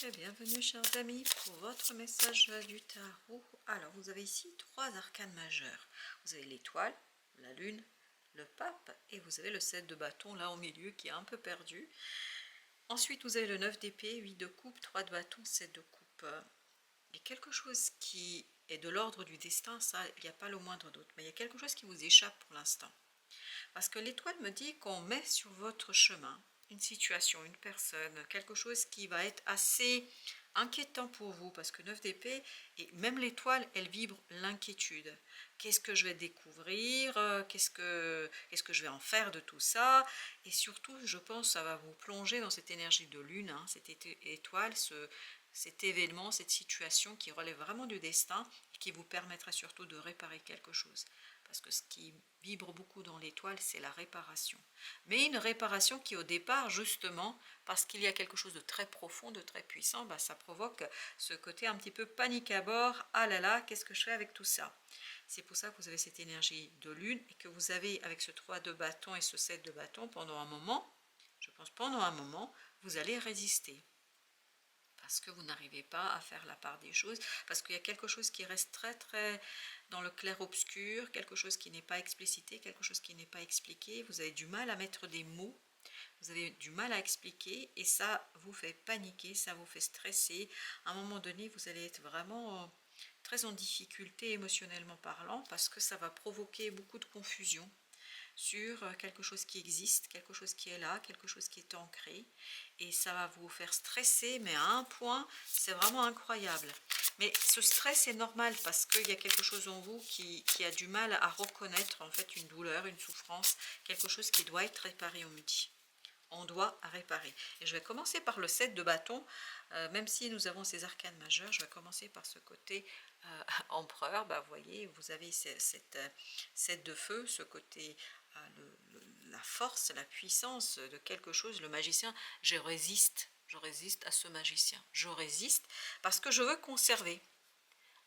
Et bienvenue chers amis pour votre message du tarot. Alors vous avez ici trois arcanes majeurs. Vous avez l'étoile, la lune, le pape et vous avez le 7 de bâton là au milieu qui est un peu perdu. Ensuite vous avez le 9 d'épée, 8 de coupe, 3 de bâton, 7 de coupe. Il y a quelque chose qui est de l'ordre du destin, ça il n'y a pas le moindre doute, mais il y a quelque chose qui vous échappe pour l'instant. Parce que l'étoile me dit qu'on met sur votre chemin une situation, une personne, quelque chose qui va être assez inquiétant pour vous, parce que 9 d'épée, et même l'étoile, elle vibre l'inquiétude. Qu'est-ce que je vais découvrir? Qu'est-ce que je vais en faire de tout ça? Et surtout, je pense, ça va vous plonger dans cette énergie de lune, hein, cette étoile, cet événement, cette situation qui relève vraiment du destin et qui vous permettra surtout de réparer quelque chose. Parce que ce qui vibre beaucoup dans l'étoile, c'est la réparation. Mais une réparation qui au départ, justement, parce qu'il y a quelque chose de très profond, de très puissant, bah, ça provoque ce côté un petit peu panique à bord. Ah là là, qu'est-ce que je fais avec tout ça? C'est pour ça que vous avez cette énergie de lune et que vous avez avec ce 3 de bâton et ce 7 de bâton pendant un moment, je pense pendant un moment, vous allez résister. Parce que vous n'arrivez pas à faire la part des choses, parce qu'il y a quelque chose qui reste très dans le clair-obscur, quelque chose qui n'est pas explicité, quelque chose qui n'est pas expliqué, vous avez du mal à mettre des mots, vous avez du mal à expliquer et ça vous fait paniquer, ça vous fait stresser. À un moment donné, vous allez être vraiment très en difficulté émotionnellement parlant parce que ça va provoquer beaucoup de confusion sur quelque chose qui existe, quelque chose qui est là, quelque chose qui est ancré. Et ça va vous faire stresser, mais à un point, c'est vraiment incroyable. Mais ce stress est normal parce qu'il y a quelque chose en vous qui a du mal à reconnaître en fait une douleur, une souffrance, quelque chose qui doit être réparé, on me dit. On doit réparer. Et je vais commencer par le 7 de bâton, même si nous avons ces arcanes majeures, je vais commencer par ce côté empereur. Bah, vous voyez, vous avez cette 7 de feu, ce côté, la force, la puissance de quelque chose, le magicien. Je résiste à ce magicien, je résiste parce que je veux conserver.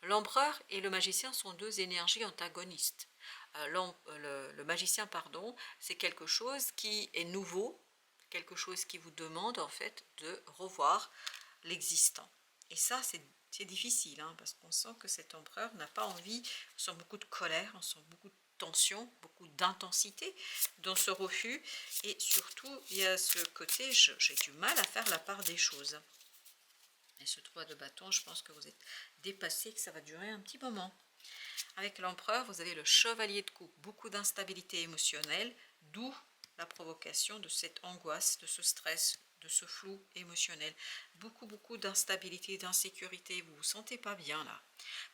L'empereur et le magicien sont deux énergies antagonistes. Le magicien, pardon, c'est quelque chose qui est nouveau, quelque chose qui vous demande en fait de revoir l'existant. Et ça, c'est difficile, hein, parce qu'on sent que cet empereur n'a pas envie, on sent beaucoup de colère, on sent beaucoup de tension, beaucoup d'intensité dans ce refus. Et surtout, il y a ce côté, j'ai du mal à faire la part des choses. Et ce 3 de bâton, je pense que vous êtes dépassé, que ça va durer un petit moment. Avec l'empereur, vous avez le chevalier de coupe, beaucoup d'instabilité émotionnelle, d'où la provocation de cette angoisse, de ce stress, de ce flou émotionnel. Beaucoup d'instabilité, d'insécurité, vous vous sentez pas bien là.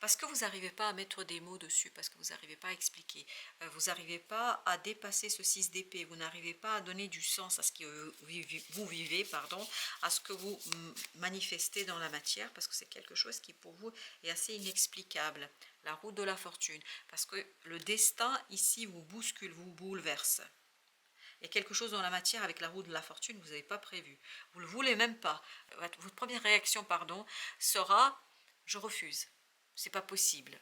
Parce que vous n'arrivez pas à mettre des mots dessus, parce que vous n'arrivez pas à expliquer. Vous n'arrivez pas à dépasser ce 6 d'épée, vous n'arrivez pas à donner du sens à ce que vous vivez, pardon, à ce que vous manifestez dans la matière, parce que c'est quelque chose qui pour vous est assez inexplicable. La roue de la fortune, parce que le destin ici vous bouscule, vous bouleverse. Il y a quelque chose dans la matière avec la roue de la fortune que vous n'avez pas prévu. Vous ne le voulez même pas. Votre première réaction, pardon, sera « je refuse ». C'est pas possible,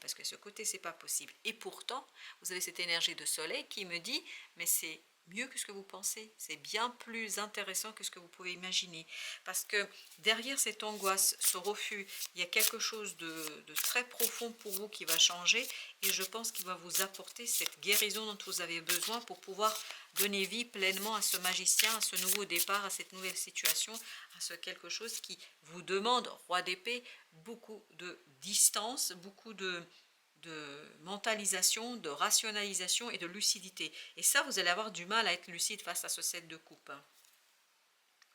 parce que ce côté c'est pas possible. Et pourtant, vous avez cette énergie de soleil qui me dit « mais c'est mieux que ce que vous pensez, c'est bien plus intéressant que ce que vous pouvez imaginer. » Parce que derrière cette angoisse, ce refus, il y a quelque chose de très profond pour vous qui va changer et je pense qu'il va vous apporter cette guérison dont vous avez besoin pour pouvoir donner vie pleinement à ce magicien, à ce nouveau départ, à cette nouvelle situation, à ce quelque chose qui vous demande, roi d'épée, beaucoup de distance, beaucoup de mentalisation, de rationalisation et de lucidité. Et ça, vous allez avoir du mal à être lucide face à ce 7 de coupe.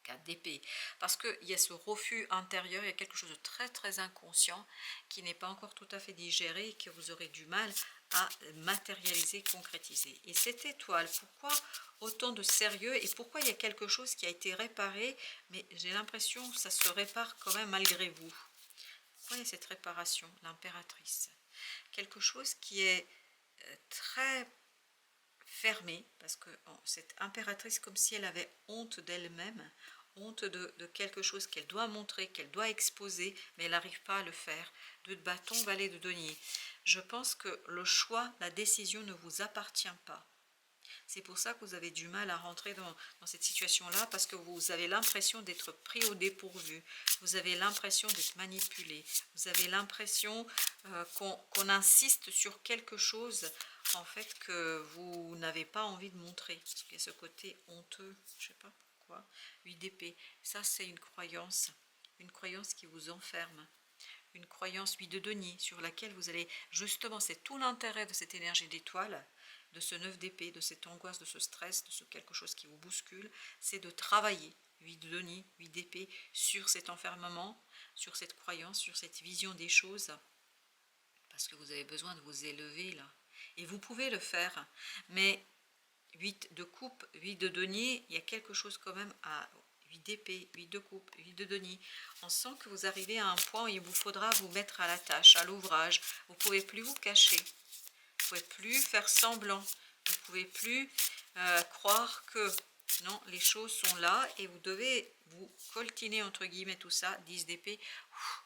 4 d'épée. Parce qu'il y a ce refus intérieur, il y a quelque chose de très inconscient qui n'est pas encore tout à fait digéré et que vous aurez du mal à matérialiser, concrétiser. Et cette étoile, pourquoi autant de sérieux et pourquoi il y a quelque chose qui a été réparé, mais j'ai l'impression que ça se répare quand même malgré vous. Pourquoi il y a cette réparation? L'impératrice. Quelque chose qui est très fermé, parce que cette impératrice, comme si elle avait honte d'elle-même, honte de quelque chose qu'elle doit montrer, qu'elle doit exposer, mais elle n'arrive pas à le faire. 2 de bâton, valet de denier. Je pense que le choix, la décision ne vous appartient pas. C'est pour ça que vous avez du mal à rentrer dans cette situation-là, parce que vous avez l'impression d'être pris au dépourvu. Vous avez l'impression d'être manipulé. Vous avez l'impression qu'on insiste sur quelque chose, en fait, que vous n'avez pas envie de montrer. Parce qu'il y a ce côté honteux, je ne sais pas pourquoi. 8 d'épée, ça c'est une croyance qui vous enferme. Une croyance 8 de denier sur laquelle vous allez, justement, c'est tout l'intérêt de cette énergie d'étoile, de ce 9 d'épée, de cette angoisse, de ce stress, de ce quelque chose qui vous bouscule, c'est de travailler 8 de denier, 8 d'épée sur cet enfermement, sur cette croyance, sur cette vision des choses, parce que vous avez besoin de vous élever là. Et vous pouvez le faire, mais 8 de coupe, 8 de denier, il y a quelque chose quand même à 8 d'épée, 8 de coupe, 8 de denier. On sent que vous arrivez à un point où il vous faudra vous mettre à la tâche, à l'ouvrage. Vous ne pouvez plus vous cacher. Vous ne pouvez plus faire semblant. Vous ne pouvez plus croire que non, les choses sont là et vous devez vous coltiner entre guillemets tout ça. 10 d'épée,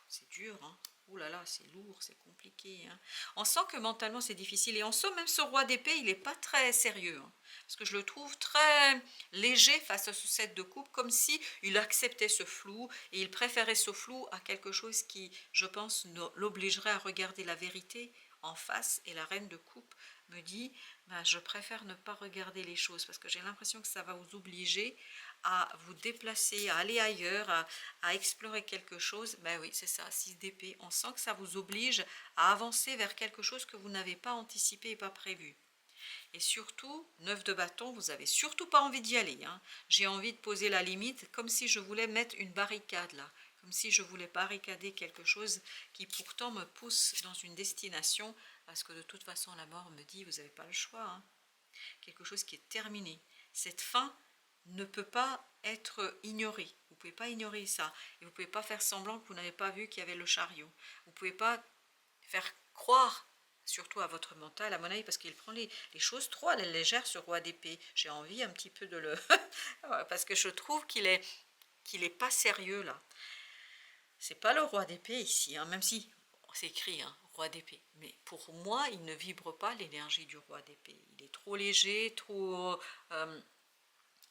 c'est dur, hein. Ouh là là, c'est lourd, c'est compliqué, hein. On sent que mentalement c'est difficile et on sent même ce roi d'épée, il n'est pas très sérieux, hein, parce que je le trouve très léger face à ce 7 de coupe, comme si il acceptait ce flou et il préférait ce flou à quelque chose qui, je pense, l'obligerait à regarder la vérité en face. Et la reine de coupe me dit, ben, je préfère ne pas regarder les choses parce que j'ai l'impression que ça va vous obliger à vous déplacer, à aller ailleurs, à explorer quelque chose. Ben oui, c'est ça, 6 d'épée. On sent que ça vous oblige à avancer vers quelque chose que vous n'avez pas anticipé et pas prévu. Et surtout, 9 de bâton, vous n'avez surtout pas envie d'y aller, hein. J'ai envie de poser la limite, comme si je voulais mettre une barricade là, comme si je voulais barricader quelque chose qui pourtant me pousse dans une destination, parce que de toute façon la mort me dit, vous n'avez pas le choix, hein. Quelque chose qui est terminé. Cette fin ne peut pas être ignorée. Vous ne pouvez pas ignorer ça. Et vous ne pouvez pas faire semblant que vous n'avez pas vu qu'il y avait le chariot. Vous ne pouvez pas faire croire, surtout à votre mental, à mon avis, parce qu'il prend les choses trop à la légère, ce roi d'épée. J'ai envie un petit peu de le... parce que je trouve qu'il est pas sérieux, là. C'est pas le roi d'épée ici, hein, même si c'est écrit, hein, roi d'épée. Mais pour moi, il ne vibre pas l'énergie du roi d'épée. Il est trop léger, trop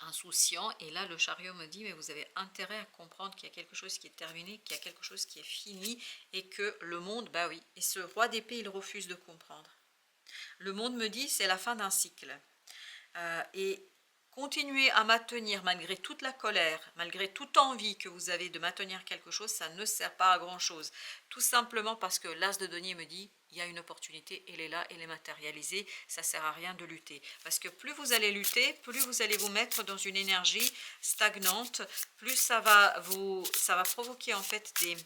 insouciant. Et là, le chariot me dit, mais vous avez intérêt à comprendre qu'il y a quelque chose qui est terminé, qu'il y a quelque chose qui est fini, et que le monde, bah oui. Et ce roi d'épée, il refuse de comprendre. Le monde me dit, c'est la fin d'un cycle. Et continuer à maintenir, malgré toute la colère, malgré toute envie que vous avez de maintenir quelque chose, ça ne sert pas à grand chose. Tout simplement parce que l'as de denier me dit, il y a une opportunité, elle est là, elle est matérialisée, ça ne sert à rien de lutter. Parce que plus vous allez lutter, plus vous allez vous mettre dans une énergie stagnante, plus ça va provoquer en fait des...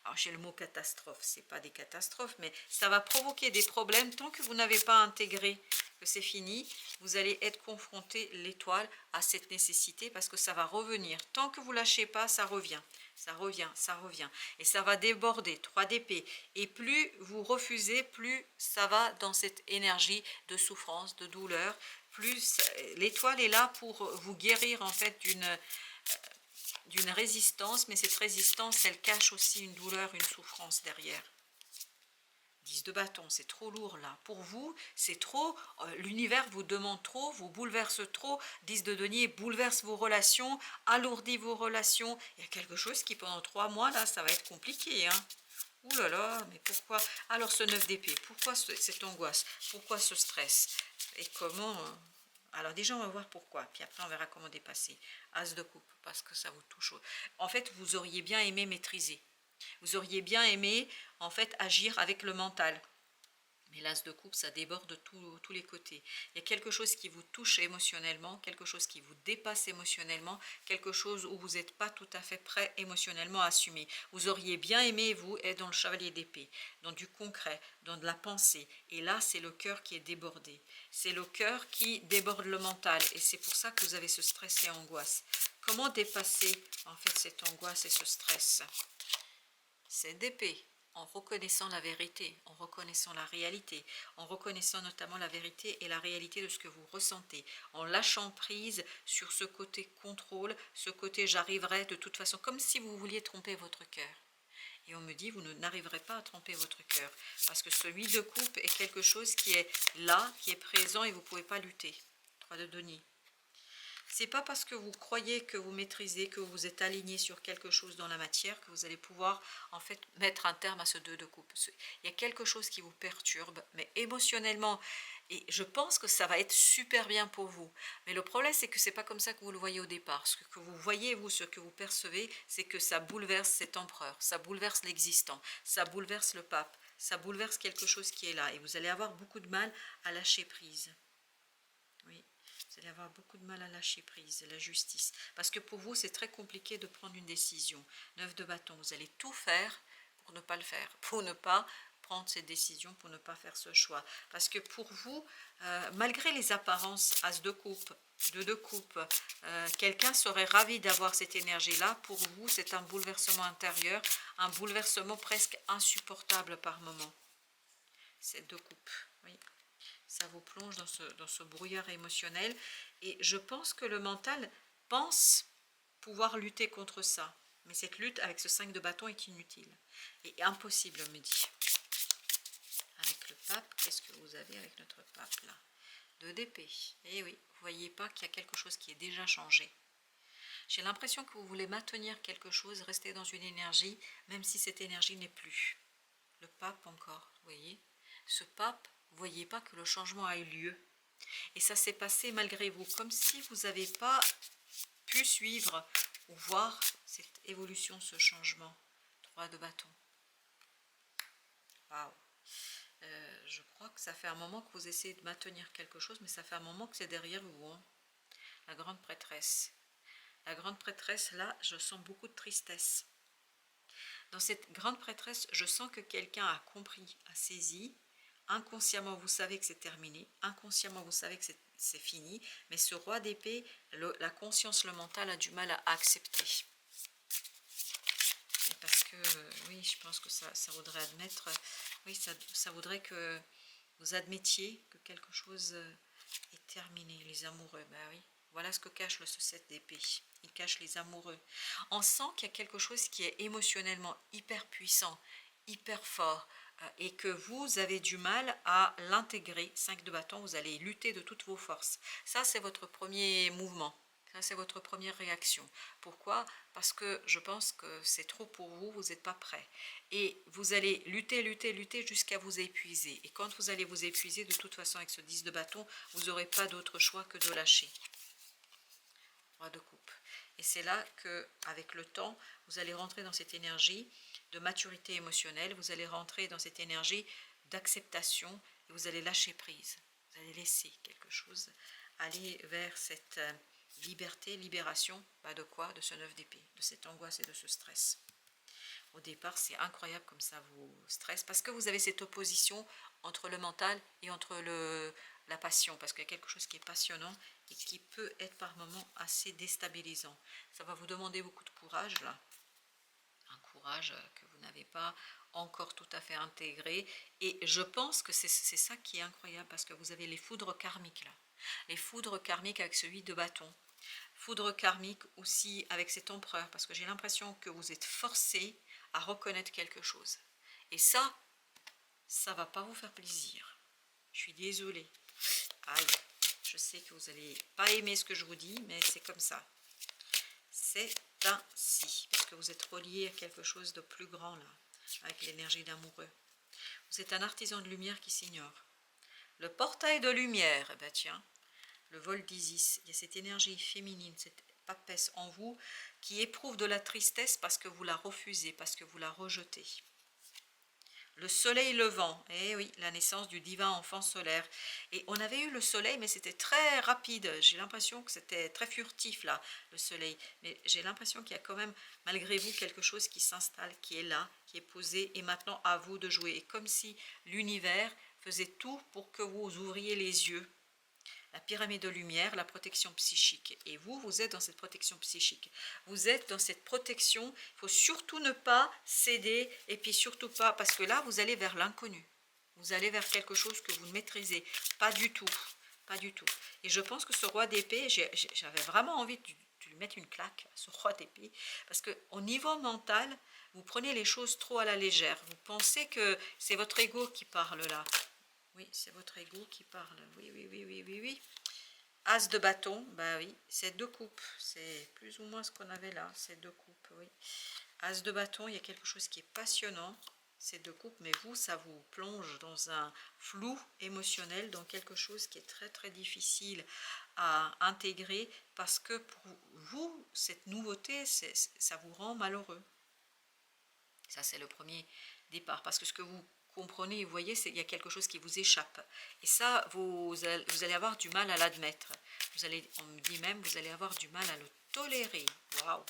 Alors j'ai le mot catastrophe, c'est pas des catastrophes, mais ça va provoquer des problèmes tant que vous n'avez pas intégré que c'est fini. Vous allez être confronté, l'étoile, à cette nécessité parce que ça va revenir. Tant que vous lâchez pas, ça revient, ça revient, ça revient. Et ça va déborder, 3 d'épée. Et plus vous refusez, plus ça va dans cette énergie de souffrance, de douleur. Plus l'étoile est là pour vous guérir en fait d'une résistance, mais cette résistance, elle cache aussi une douleur, une souffrance derrière. 10 de bâton, c'est trop lourd là. Pour vous, c'est trop, l'univers vous demande trop, vous bouleverse trop. 10 de denier bouleverse vos relations, alourdit vos relations. Il y a quelque chose qui pendant 3 mois, là, ça va être compliqué, hein. Ouh là là, mais pourquoi? Alors ce 9 d'épée, pourquoi cette angoisse? Pourquoi ce stress? Et comment... alors déjà, on va voir pourquoi, puis après on verra comment dépasser. As de coupe, parce que ça vous touche. En fait, vous auriez bien aimé maîtriser. Vous auriez bien aimé, en fait, agir avec le mental. Mais l'as de coupe, ça déborde de tous les côtés. Il y a quelque chose qui vous touche émotionnellement, quelque chose qui vous dépasse émotionnellement, quelque chose où vous n'êtes pas tout à fait prêt émotionnellement à assumer. Vous auriez bien aimé, vous, être dans le chevalier d'épée, dans du concret, dans de la pensée. Et là, c'est le cœur qui est débordé. C'est le cœur qui déborde le mental. Et c'est pour ça que vous avez ce stress et angoisse. Comment dépasser, en fait, cette angoisse et ce stress? C'est d'épée. En reconnaissant la vérité, en reconnaissant la réalité, en reconnaissant notamment la vérité et la réalité de ce que vous ressentez, en lâchant prise sur ce côté contrôle, ce côté j'arriverai de toute façon, comme si vous vouliez tromper votre cœur. Et on me dit, vous n'arriverez pas à tromper votre cœur, parce que ce 8 de coupe est quelque chose qui est là, qui est présent et vous ne pouvez pas lutter. 3 de denier. C'est pas parce que vous croyez que vous maîtrisez, que vous êtes aligné sur quelque chose dans la matière que vous allez pouvoir en fait mettre un terme à ce 2 de coupe. Il y a quelque chose qui vous perturbe, mais émotionnellement, et je pense que ça va être super bien pour vous. Mais le problème, c'est que c'est pas comme ça que vous le voyez au départ. Ce que vous voyez, vous, ce que vous percevez, c'est que ça bouleverse cet empereur, ça bouleverse l'existant, ça bouleverse le pape, ça bouleverse quelque chose qui est là. Et vous allez avoir beaucoup de mal à lâcher prise. Oui. Vous allez avoir beaucoup de mal à lâcher prise, la justice. Parce que pour vous, c'est très compliqué de prendre une décision. 9 de bâton, vous allez tout faire pour ne pas le faire, pour ne pas prendre cette décision, pour ne pas faire ce choix. Parce que pour vous, malgré les apparences, as de coupe, 2 de coupe, quelqu'un serait ravi d'avoir cette énergie-là. Pour vous, c'est un bouleversement intérieur, un bouleversement presque insupportable par moment. 7 de coupe, oui. Ça vous plonge dans ce brouillard émotionnel. Et je pense que le mental pense pouvoir lutter contre ça. Mais cette lutte avec ce 5 de bâton est inutile. Et impossible, on me dit. Avec le pape, qu'est-ce que vous avez avec notre pape là? 2 d'épée. Et oui, vous ne voyez pas qu'il y a quelque chose qui est déjà changé. J'ai l'impression que vous voulez maintenir quelque chose, rester dans une énergie, même si cette énergie n'est plus. Le pape encore, vous voyez? Ce pape, vous ne voyez pas que le changement a eu lieu. Et ça s'est passé malgré vous, comme si vous n'avez pas pu suivre ou voir cette évolution, ce changement. 3 de bâton. Waouh! Je crois que ça fait un moment que vous essayez de maintenir quelque chose, mais ça fait un moment que c'est derrière vous. Hein. La grande prêtresse. La grande prêtresse, là, je sens beaucoup de tristesse. Dans cette grande prêtresse, je sens que quelqu'un a compris, a saisi. Inconsciemment, vous savez que c'est terminé. Inconsciemment, vous savez que c'est fini. Mais ce roi d'épée, la conscience, le mental a du mal à accepter. Et parce que, oui, je pense que ça voudrait admettre, oui, ça voudrait que vous admettiez que quelque chose est terminé. Les amoureux, ben oui. Voilà ce que cache ce 7 d'épée. Il cache les amoureux. On sent qu'il y a quelque chose qui est émotionnellement hyper puissant, hyper fort, et que vous avez du mal à l'intégrer. 5 de bâton, vous allez lutter de toutes vos forces. Ça, c'est votre premier mouvement. Ça, c'est votre première réaction. Pourquoi? Parce que je pense que c'est trop pour vous, vous n'êtes pas prêt. Et vous allez lutter, lutter, lutter jusqu'à vous épuiser. Et quand vous allez vous épuiser, de toute façon, avec ce 10 de bâton, vous n'aurez pas d'autre choix que de lâcher. Roi de coupe. Et c'est là que, avec le temps, vous allez rentrer dans cette énergie de maturité émotionnelle, vous allez rentrer dans cette énergie d'acceptation et vous allez lâcher prise. Vous allez laisser quelque chose, aller vers cette liberté, libération, pas de quoi? De ce 9 d'épée, de cette angoisse et de ce stress. Au départ, c'est incroyable comme ça vous stresse, parce que vous avez cette opposition entre le mental et entre la passion, parce qu'il y a quelque chose qui est passionnant et qui peut être par moments assez déstabilisant. Ça va vous demander beaucoup de courage, là. Un courage que vous n'avez pas encore tout à fait intégré. Et je pense que c'est ça qui est incroyable, parce que vous avez les foudres karmiques, là. Les foudres karmiques avec ce 8 de bâton. Foudre karmique aussi avec cet empereur, parce que j'ai l'impression que vous êtes forcé à reconnaître quelque chose. Et ça ne va pas vous faire plaisir. Je suis désolée. Aïe, je sais que vous n'allez pas aimer ce que je vous dis, mais c'est comme ça. C'est ainsi, parce que vous êtes relié à quelque chose de plus grand là, avec l'énergie d'amoureux. Vous êtes un artisan de lumière qui s'ignore. Le portail de lumière, eh ben tiens, le vol d'Isis, il y a cette énergie féminine, cette papesse en vous qui éprouve de la tristesse parce que vous la refusez, parce que vous la rejetez. Le soleil levant, eh oui, la naissance du divin enfant solaire. Et on avait eu le soleil, mais c'était très rapide. J'ai l'impression que c'était très furtif là, le soleil. Mais j'ai l'impression qu'il y a quand même, malgré vous, quelque chose qui s'installe, qui est là, qui est posé, et maintenant à vous de jouer. Et comme si l'univers faisait tout pour que vous ouvriez les yeux. La pyramide de lumière, la protection psychique. Et vous, vous êtes dans cette protection psychique. Vous êtes dans cette protection. Il ne faut surtout ne pas céder. Et puis surtout pas, parce que là, vous allez vers l'inconnu. Vous allez vers quelque chose que vous ne maîtrisez pas du tout. Pas du tout. Et je pense que ce roi d'épée, j'avais vraiment envie de lui mettre une claque, ce roi d'épée. Parce qu'au niveau mental, vous prenez les choses trop à la légère. Vous pensez que c'est votre ego qui parle là. Oui, c'est votre ego qui parle. Oui, oui, oui, oui, oui, oui. As de bâton, bah oui, c'est 2 coupes. C'est plus ou moins ce qu'on avait là, c'est 2 coupes, oui. As de bâton, il y a quelque chose qui est passionnant, c'est 2 coupes, mais vous, ça vous plonge dans un flou émotionnel, dans quelque chose qui est très très difficile à intégrer, parce que pour vous, cette nouveauté, ça vous rend malheureux. Ça, c'est le premier départ, parce que ce que vous comprenez et vous voyez, c'est qu'il y a quelque chose qui vous échappe. Et ça, vous allez avoir du mal à l'admettre. On me dit même, vous allez avoir du mal à le tolérer. Waouh!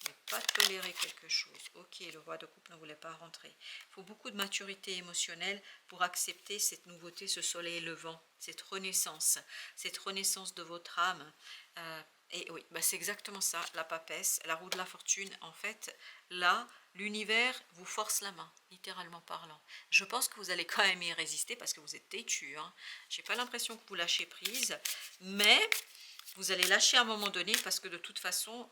Ne pas tolérer quelque chose. Ok, le roi de coupe ne voulait pas rentrer. Il faut beaucoup de maturité émotionnelle pour accepter cette nouveauté, ce soleil levant, cette renaissance de votre âme. Et oui, bah c'est exactement ça, la papesse, la roue de la fortune. En fait, là, l'univers vous force la main, littéralement parlant. Je pense que vous allez quand même y résister parce que vous êtes têtu. Hein. Je n'ai pas l'impression que vous lâchez prise, mais vous allez lâcher à un moment donné parce que de toute façon,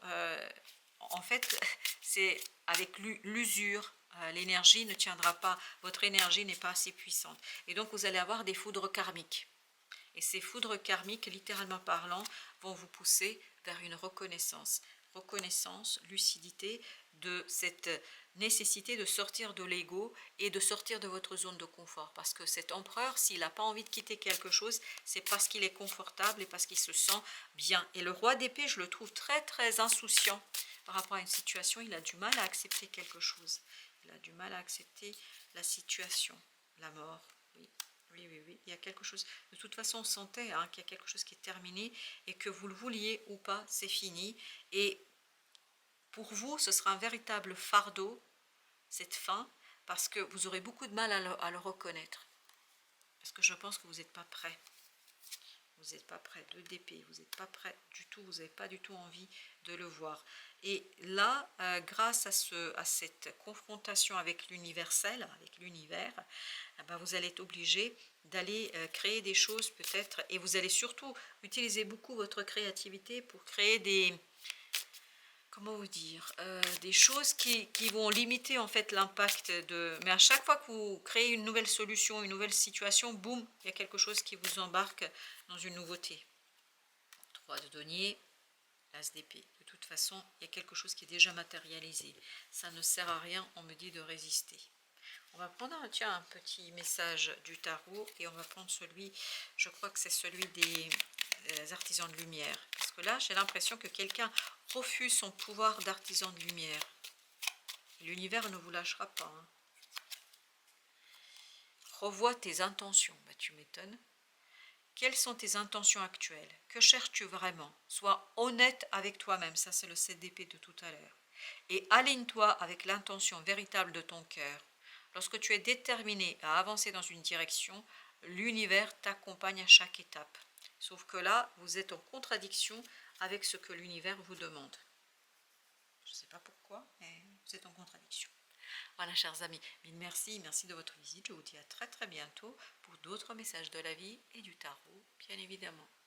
en fait, c'est avec l'usure. L'énergie ne tiendra pas, votre énergie n'est pas assez puissante. Et donc, vous allez avoir des foudres karmiques. Et ces foudres karmiques, littéralement parlant, vont vous pousser vers une reconnaissance. Reconnaissance, lucidité de cette nécessité de sortir de l'ego et de sortir de votre zone de confort. Parce que cet empereur, s'il n'a pas envie de quitter quelque chose, c'est parce qu'il est confortable et parce qu'il se sent bien. Et le roi d'épée, je le trouve très très insouciant par rapport à une situation. Il a du mal à accepter quelque chose. Il a du mal à accepter la situation, la mort, oui. Oui, oui, oui, il y a quelque chose, de toute façon on sentait hein, qu'il y a quelque chose qui est terminé et que vous le vouliez ou pas, c'est fini. Et pour vous, ce sera un véritable fardeau, cette fin, parce que vous aurez beaucoup de mal à le reconnaître. Parce que je pense que vous n'êtes pas prêt. Vous n'êtes pas prêt, 2 d'épée, vous n'êtes pas prêt du tout, vous n'avez pas du tout envie de le voir. Et là, grâce à cette confrontation avec l'universel, avec l'univers, ben vous allez être obligé d'aller créer des choses peut-être, et vous allez surtout utiliser beaucoup votre créativité pour créer des, comment vous dire, des choses qui vont limiter en fait l'impact de... Mais à chaque fois que vous créez une nouvelle solution, une nouvelle situation, boum, il y a quelque chose qui vous embarque dans une nouveauté. 3 de denier, l'as d'épée. De toute façon, il y a quelque chose qui est déjà matérialisé. Ça ne sert à rien, on me dit, de résister. On va prendre un petit message du tarot et on va prendre celui, je crois que c'est celui des artisans de lumière. Parce que là, j'ai l'impression que quelqu'un refuse son pouvoir d'artisan de lumière. L'univers ne vous lâchera pas. Hein. Revois tes intentions. Bah, tu m'étonnes. Quelles sont tes intentions actuelles? Que cherches-tu vraiment? Sois honnête avec toi-même. Ça, c'est le 7 d'épée de tout à l'heure. Et aligne-toi avec l'intention véritable de ton cœur. Lorsque tu es déterminé à avancer dans une direction, l'univers t'accompagne à chaque étape. Sauf que là, vous êtes en contradiction avec ce que l'univers vous demande. Je ne sais pas pourquoi, mais vous êtes en contradiction. Voilà, chers amis, merci de votre visite. Je vous dis à très très bientôt pour d'autres messages de la vie et du tarot, bien évidemment.